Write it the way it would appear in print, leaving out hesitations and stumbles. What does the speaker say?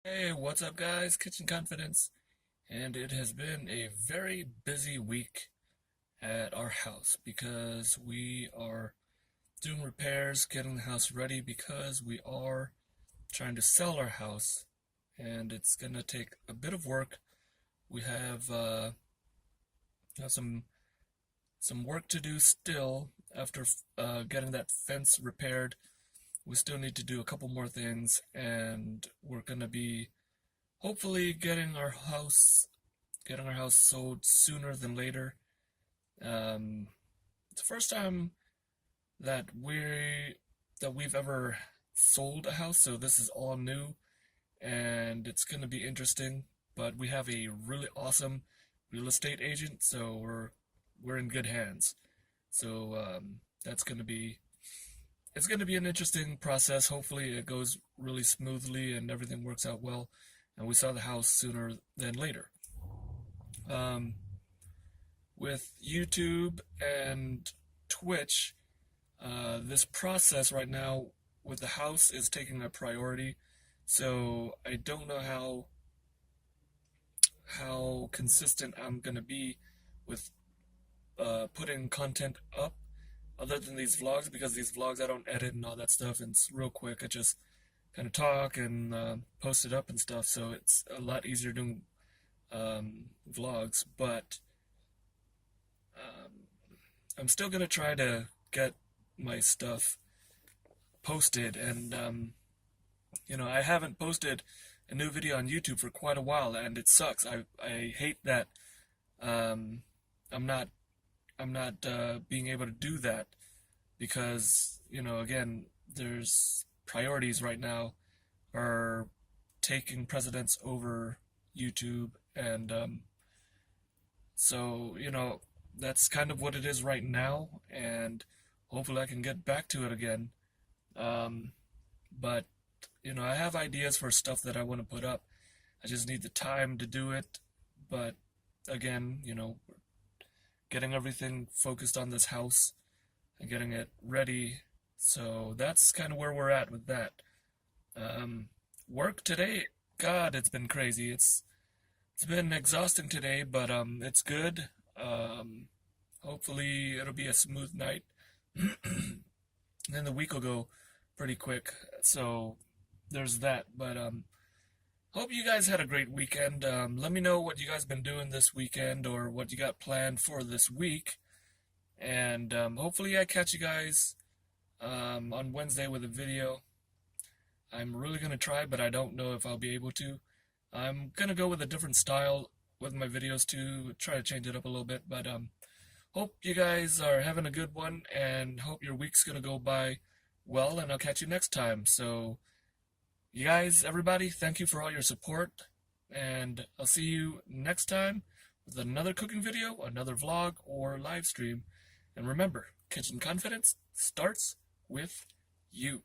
Hey, what's up, guys? Kitchen Confidence, and it has been a very busy week at our house because we are doing repairs, getting the house ready because we are trying to sell our house, and it's gonna take a bit of work. We have some work to do still after getting that fence repaired. We still need to do a couple more things, and we're gonna be hopefully getting our house sold sooner than later. It's the first time that we've ever sold a house, so this is all new and it's going to be interesting. But we have a really awesome real estate agent, so we're in good hands. So that's going to be it's going to be an interesting process. Hopefully, it goes really smoothly and everything works out well, and we sell the house sooner than later. Um, with YouTube and Twitch, this process right now with the house is taking a priority. So I don't know how consistent I'm gonna be with putting content up other than these vlogs, because these vlogs I don't edit and all that stuff, and it's real quick. I just kind of talk and post it up and stuff. So it's a lot easier doing vlogs, but um, I'm still gonna try to get my stuff posted, and I haven't posted a new video on YouTube for quite a while, and it sucks. I hate that um, I'm not being able to do that because again, there's priorities right now are taking precedence over YouTube, and so that's kind of what it is right now, and hopefully I can get back to it again. Um, but I have ideas for stuff that I want to put up. I just need the time to do it. But again, getting everything focused on this house and getting it ready. So that's kind of where we're at with that. Work today, God, it's been crazy. It's been exhausting today, but it's good. Hopefully it'll be a smooth night. And then the week will go pretty quick. So there's that. But hope you guys had a great weekend. Let me know what you guys been doing this weekend or what you got planned for this week. And hopefully I catch you guys on Wednesday with a video. I'm really gonna try, but I don't know if I'll be able to. I'm gonna go with a different style with my videos too, try to change it up a little bit. But hope you guys are having a good one, and hope your week's gonna go by well, and I'll catch you next time. So, you guys, everybody, thank you for all your support, and I'll see you next time with another cooking video, another vlog, or live stream. And remember, kitchen confidence starts with you.